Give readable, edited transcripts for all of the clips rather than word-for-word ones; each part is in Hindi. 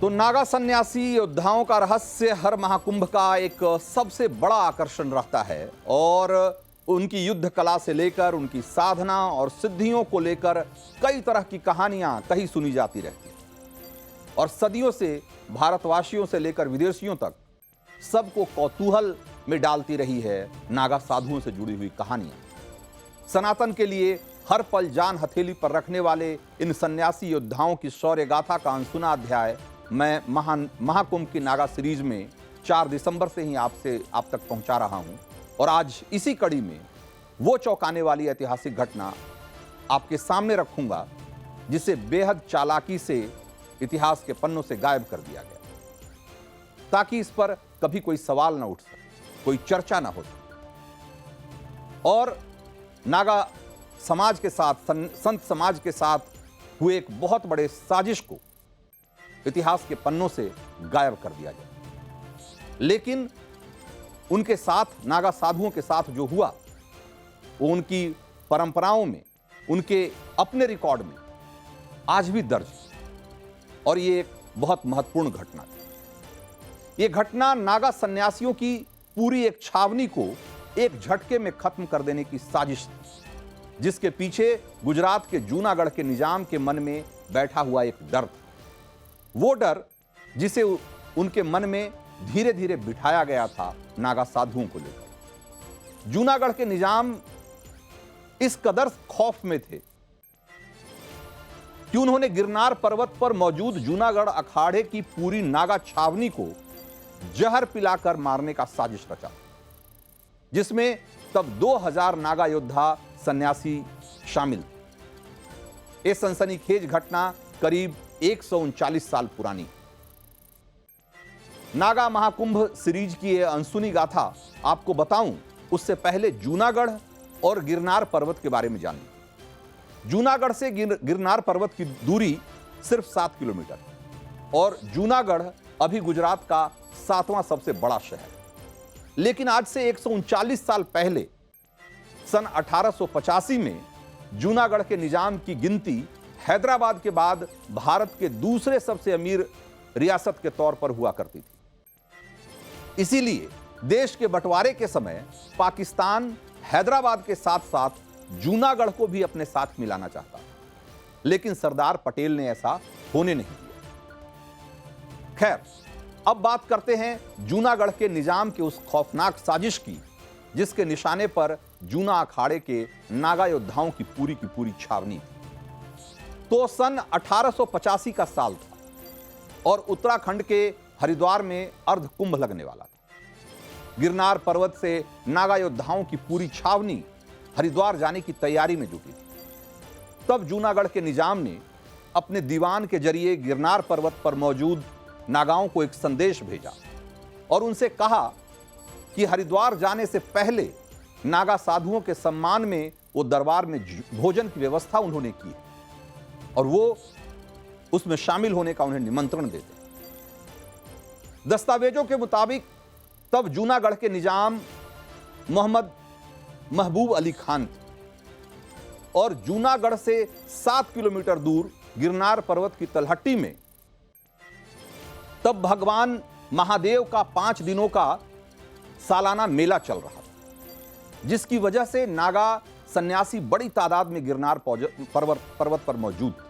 तो नागा सन्यासी योद्धाओं का रहस्य हर महाकुंभ का एक सबसे बड़ा आकर्षण रहता है और उनकी युद्ध कला से लेकर उनकी साधना और सिद्धियों को लेकर कई तरह की कहानियां कहीं सुनी जाती रहती हैं और सदियों से भारतवासियों से लेकर विदेशियों तक सबको कौतूहल में डालती रही है नागा साधुओं से जुड़ी हुई कहानियां। सनातन के लिए हर पल जान हथेली पर रखने वाले इन सन्यासी योद्धाओं की शौर्य गाथा का अनसुना अध्याय मैं महाकुंभ की नागा सीरीज में 4 दिसंबर से ही आप तक पहुंचा रहा हूं और आज इसी कड़ी में वो चौंकाने वाली ऐतिहासिक घटना आपके सामने रखूंगा जिसे बेहद चालाकी से इतिहास के पन्नों से गायब कर दिया गया ताकि इस पर कभी कोई सवाल ना उठ सके, कोई चर्चा ना हो सके। और नागा समाज के साथ संत समाज के साथ हुए एक बहुत बड़े साजिश को इतिहास के पन्नों से गायब कर दिया गया। लेकिन उनके साथ नागा साधुओं के साथ जो हुआ वो उनकी परंपराओं में, उनके अपने रिकॉर्ड में आज भी दर्ज है और ये एक बहुत महत्वपूर्ण घटना थी। ये घटना नागा सन्यासियों की पूरी एक छावनी को एक झटके में खत्म कर देने की साजिश थी, जिसके पीछे गुजरात के जूनागढ़ के निजाम के मन में बैठा हुआ एक डर था। वो डर जिसे उनके मन में धीरे धीरे बिठाया गया था नागा साधुओं को लेकर। जूनागढ़ के निजाम इस कदर खौफ में थे कि उन्होंने गिरनार पर्वत पर मौजूद जूनागढ़ अखाड़े की पूरी नागा छावनी को जहर पिलाकर मारने का साजिश रचा, जिसमें तब 2000 नागा योद्धा सन्यासी शामिल थे। यह सनसनीखेज घटना करीब 139 साल पुरानी। नागा महाकुंभ सीरीज की यह अनसुनी गाथा आपको बताऊं उससे पहले जूनागढ़ और गिरनार पर्वत के बारे में जानिए। जूनागढ़ से गिरनार पर्वत की दूरी सिर्फ 7 किलोमीटर और जूनागढ़ अभी गुजरात का 7वां सबसे बड़ा शहर। लेकिन आज से 139 साल पहले सन 1885 में जूनागढ़ के निजाम की गिनती हैदराबाद के बाद भारत के दूसरे सबसे अमीर रियासत के तौर पर हुआ करती थी। इसीलिए देश के बंटवारे के समय पाकिस्तान हैदराबाद के साथ साथ जूनागढ़ को भी अपने साथ मिलाना चाहता, लेकिन सरदार पटेल ने ऐसा होने नहीं दिया। खैर, अब बात करते हैं जूनागढ़ के निजाम के उस खौफनाक साजिश की जिसके निशाने पर जूना अखाड़े के नागा योद्धाओं की पूरी छावनी थी। तो सन 1885 का साल था और उत्तराखंड के हरिद्वार में अर्ध कुंभ लगने वाला था। गिरनार पर्वत से नागा योद्धाओं की पूरी छावनी हरिद्वार जाने की तैयारी में जुटी थी। तब जूनागढ़ के निजाम ने अपने दीवान के जरिए गिरनार पर्वत पर मौजूद नागाओं को एक संदेश भेजा और उनसे कहा कि हरिद्वार जाने से पहले नागा साधुओं के सम्मान में वो दरबार में भोजन की व्यवस्था उन्होंने की और वो उसमें शामिल होने का उन्हें निमंत्रण देते। दस्तावेजों के मुताबिक तब जूनागढ़ के निजाम मोहम्मद महबूब अली खान थे और जूनागढ़ से 7 किलोमीटर दूर गिरनार पर्वत की तलहट्टी में तब भगवान महादेव का 5 दिनों का सालाना मेला चल रहा था, जिसकी वजह से नागा सन्यासी बड़ी तादाद में गिरनार पर्वत पर मौजूद थे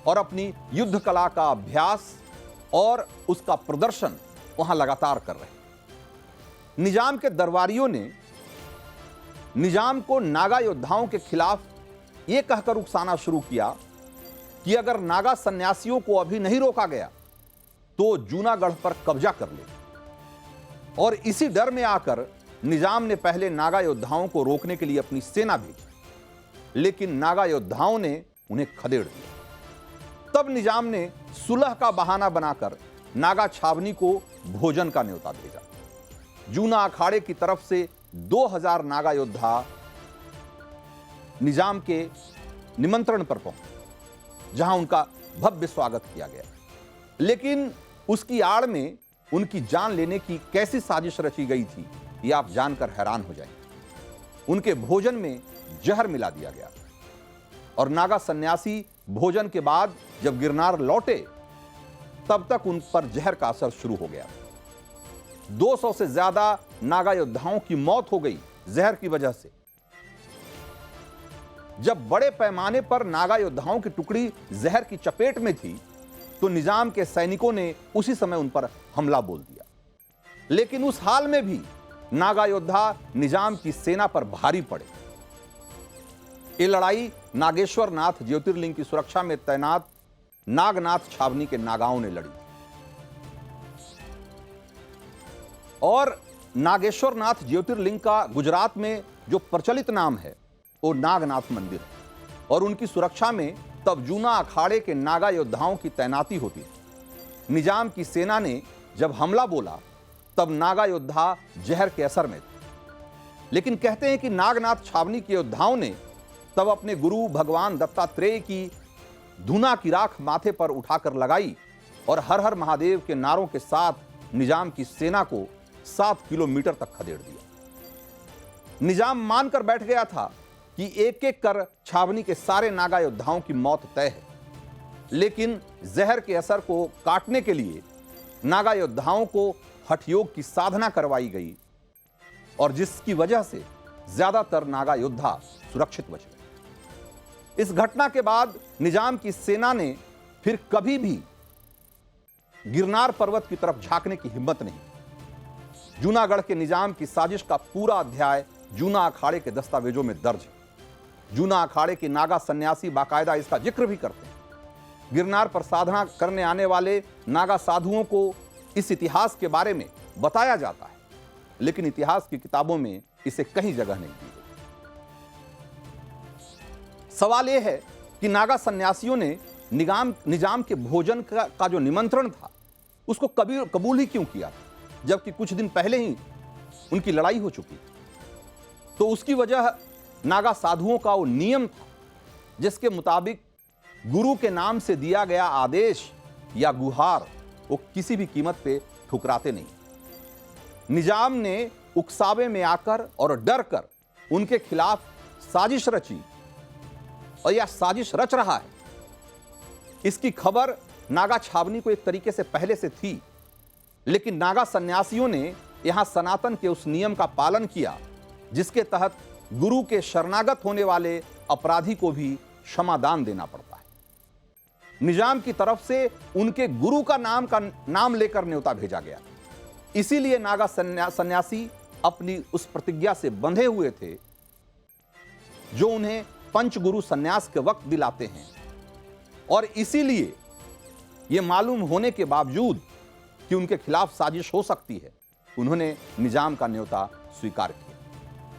और अपनी युद्ध कला का अभ्यास और उसका प्रदर्शन वहां लगातार कर रहे। निजाम के दरबारियों ने निजाम को नागा योद्धाओं के खिलाफ यह कहकर उकसाना शुरू किया कि अगर नागा सन्यासियों को अभी नहीं रोका गया तो जूनागढ़ पर कब्जा कर ले। और इसी डर में आकर निजाम ने पहले नागा योद्धाओं को रोकने के लिए अपनी सेना भेजी, लेकिन नागा योद्धाओं ने उन्हें खदेड़ दिया। तब निजाम ने सुलह का बहाना बनाकर नागा छावनी को भोजन का न्योता भेजा। जूना अखाड़े की तरफ से 2000 नागा योद्धा निजाम के निमंत्रण पर पहुंचे, जहां उनका भव्य स्वागत किया गया। लेकिन उसकी आड़ में उनकी जान लेने की कैसी साजिश रची गई थी, यह आप जानकर हैरान हो जाएंगे। उनके भोजन में जहर मिला दिया गया और नागा सन्यासी भोजन के बाद जब गिरनार लौटे तब तक उन पर जहर का असर शुरू हो गया। 200 से ज्यादा नागा योद्धाओं की मौत हो गई जहर की वजह से। जब बड़े पैमाने पर नागा योद्धाओं की टुकड़ी जहर की चपेट में थी तो निजाम के सैनिकों ने उसी समय उन पर हमला बोल दिया। लेकिन उस हाल में भी नागा योद्धा निजाम की सेना पर भारी पड़े। ये लड़ाई नागेश्वर नाथ ज्योतिर्लिंग की सुरक्षा में तैनात नागनाथ छावनी के नागाओं ने लड़ी और नागेश्वर नाथ ज्योतिर्लिंग का गुजरात में जो प्रचलित नाम है वो नागनाथ मंदिर है और उनकी सुरक्षा में तब जूना अखाड़े के नागा योद्धाओं की तैनाती होती थी। निजाम की सेना ने जब हमला बोला तब नागा योद्धा जहर के असर में थे। लेकिन कहते हैं कि नागनाथ छावनी के योद्धाओं ने तब अपने गुरु भगवान दत्तात्रेय की धुना की राख माथे पर उठाकर लगाई और हर हर महादेव के नारों के साथ निजाम की सेना को 7 किलोमीटर तक खदेड़ दिया। निजाम मानकर बैठ गया था कि एक एक कर छावनी के सारे नागा योद्धाओं की मौत तय है। लेकिन जहर के असर को काटने के लिए नागा योद्धाओं को हठयोग की साधना करवाई गई और जिसकी वजह से ज्यादातर नागा योद्धा सुरक्षित बच गए। इस घटना के बाद निजाम की सेना ने फिर कभी भी गिरनार पर्वत की तरफ झांकने की हिम्मत नहीं। जूनागढ़ के निजाम की साजिश का पूरा अध्याय जूना अखाड़े के दस्तावेजों में दर्ज है। जूना अखाड़े के नागा सन्यासी बाकायदा इसका जिक्र भी करते हैं। गिरनार पर साधना करने आने वाले नागा साधुओं को इस इतिहास के बारे में बताया जाता है, लेकिन इतिहास की किताबों में इसे कहीं जगह नहीं दी गई। सवाल यह है कि नागा सन्यासियों ने निजाम के भोजन का जो निमंत्रण था उसको कबूल ही क्यों किया, जबकि कुछ दिन पहले ही उनकी लड़ाई हो चुकी। तो उसकी वजह नागा साधुओं का वो नियम था जिसके मुताबिक गुरु के नाम से दिया गया आदेश या गुहार वो किसी भी कीमत पे ठुकराते नहीं। निजाम ने उकसावे में आकर और डर कर उनके खिलाफ साजिश रची और यह साजिश रच रहा है। इसकी खबर नागा छावनी को एक तरीके से पहले से थी, लेकिन नागा सन्यासियों ने यहां सनातन के उस नियम का पालन किया जिसके तहत गुरु के शरणागत होने वाले अपराधी को भी क्षमादान देना पड़ता है। निजाम की तरफ से उनके गुरु का नाम लेकर न्योता भेजा गया। इसीलिए नागा सन्यासी अपनी उस प्रतिज्ञा से बंधे हुए थे जो उन्हें पंचगुरु सन्यास के वक्त दिलाते हैं और इसीलिए यह मालूम होने के बावजूद कि उनके खिलाफ साजिश हो सकती है, उन्होंने निजाम का न्योता स्वीकार किया।